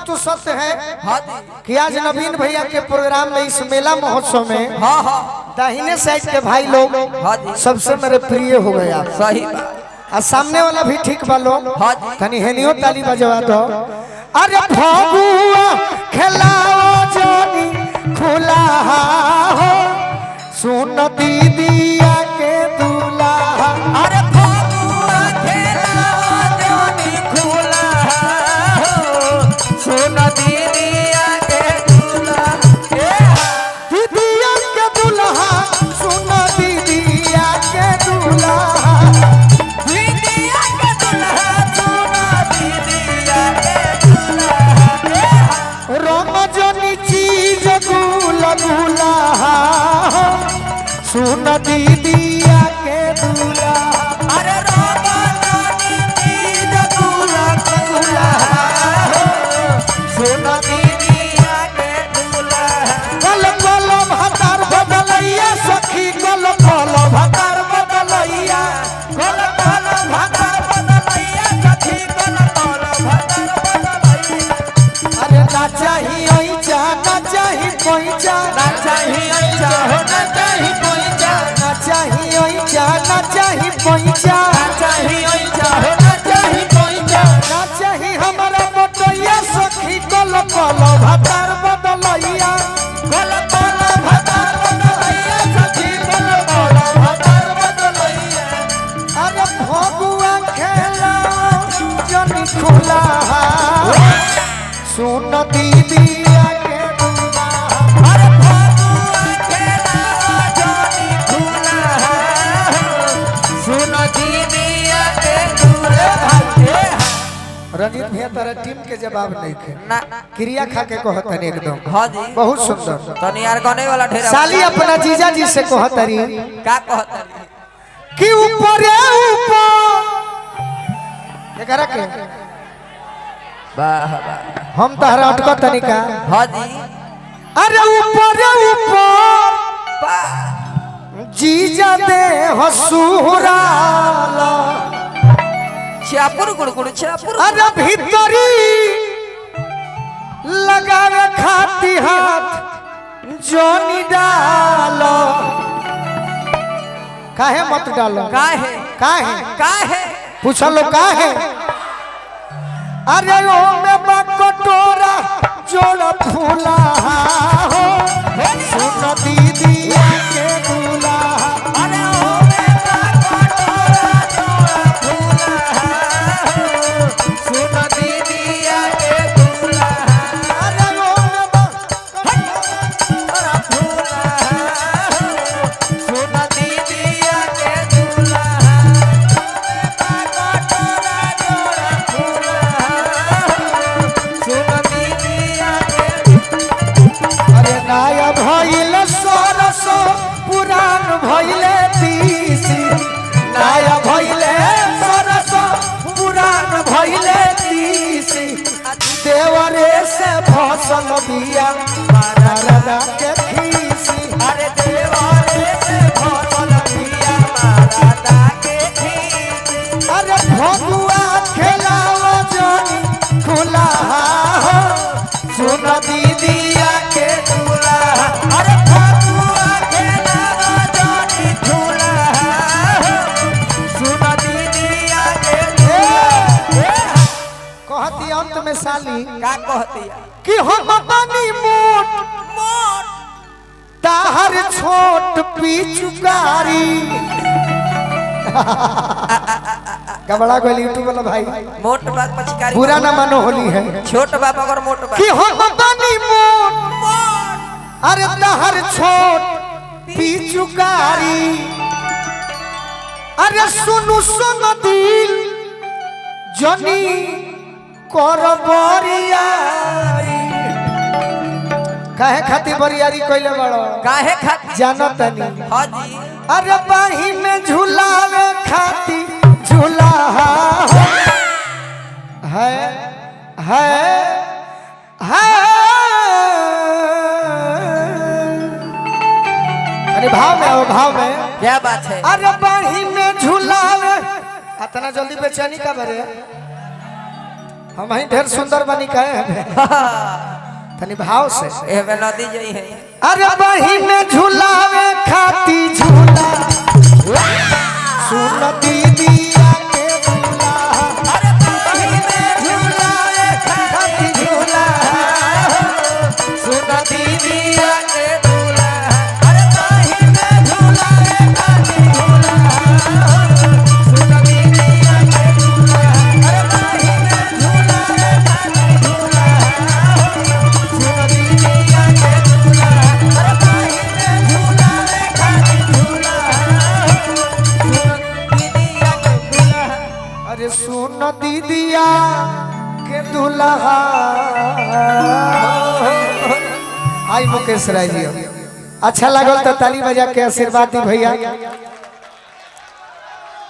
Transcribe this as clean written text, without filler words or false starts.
तो सत्य है कि आज नवीन भैया के प्रोग्राम में इस मेला महोत्सव में दाहिने साइड के भाई लोग सबसे मेरे प्रिय हो गए आप। सही और सामने वाला भी ठीक बालो तनी हेनियो ताली बजवा दो। अरे फगुआ खेलाओ जोनी खुला हो सुन दीदिया के दूल्हा। अरे फगुआ खेलाओ जोनी खुला हो सुन दीदिया के दूल्हा। दीदिया के दूल्हा सुन दीदिया के दूल्हा। सुन दीदिया के दूल्हा। अरे सुन दीदिया के दूल्हा। कल कल भतार बदलैया सखी कल कल भतार बदलैया। कल कल भतार बदलैया सखी कल कल भतार बदलैया। अरे ना चाही ऐचा ना चाही पैचा ना चाही ऐचा हो ना चाही पैचा। ना चाही ऐचा ना चाही पैचा। ना चाही ऐचा हो ना चाही पैचा। ना चाही हमारा बटैया सखी कल कल भतार बदलैया। कल कल भतार बदलैया सखी कल कल भतार बदलैया। अरे फगुआ खेला जनी खुला सुन दीदिया के दूल्हा। अरे फगुआ खेला जोनी खुला सुन दीदिया के दूल्हा। रंजीत भैया तारा टीम के जवाब नहीं थे ना क्रिया खा के कहतन एकदम हां जी बहुत सुंदर। तनी यार गने वाला ढेरा साली अपना जीजा जी से कहतरी का कहतनी कि ऊपर एकरा के वाह वाह। हम तहरा अटक तनिका। हां जी अरे ऊपर जीजा दे हसुराला। छापुर गुड़गुड़ छापुर। अरे भीतरी लगावे खाती हाथ जोनी डालो। काहे मत डालो काहे काहे काहे पूछो लो काहे। अरे ओ में बकटोरा जोड़ फूला हो सुन दीदिया के दूल्हा। अरे ओ में बकटोरा जोड़ फूला सुन दीदिया के दूल्हा। अरे ओ में बकटोरा फूला सुन दीदिया के दूल्हा। बकटोरा जोड़ फूला सुन दीदिया के। अरे नाया भइल सरस पुराण भइले तीसी। नाया भइले सरस पुराण भइले तीसी। देवरे से फसल बिया मारा रदा के खीसी। अरे देवारे से फसल बिया मारा दा के खीसी। अरे फगुआ खेलाओ जोनी खुला हो सुन दीदिया के दूल्हा। अरे फगुआ खेलावा जोनी झूला सुन दीदिया के दूल्हा। कहती अंत में साली का कहती कि हम बनी मोट मोट ताहर छोट पिचुकारी। कबड़ा गोली यूट्यूब वाला भाई मोट बात पचकारी बुरा ना मानो होली है छोट बाप अगर मोट बात कि हम बनी मोट अरे ताहर छोट पिचुकारी। अरे सुनु सुन दिल जनी कर बरियारी। काहे खाती बरियारी कइले बड़ो काहे खाती जानत नहीं। हां जी अरे बाही में झूलावे खाती झूला है अरे भाव में आओ भाव में क्या बात है। अरे बाही में झूलावे इतना जल्दी बेचैनी का बरे हम ही ढेर सुंदर बनी कहे तनी भाव से ए में नदी जई है अरे बही में झूलावे खाती झूला सुन दीदिया के झूला अरे बही में झूलावे खाती झूला सुन दीदिया के झूला अरे बही में झूलावे खाती झूला सुन दीदिया के झूला अरे बही में झूलावे खाती झूला सुन दीदिया के झूला अरे बही में झूलावे खाती झूला अरे सुन दीदिया के दुल्हा आई मुकेश राय जी अच्छा लागल तो ताली बजा के आशीर्वाद दी भैया।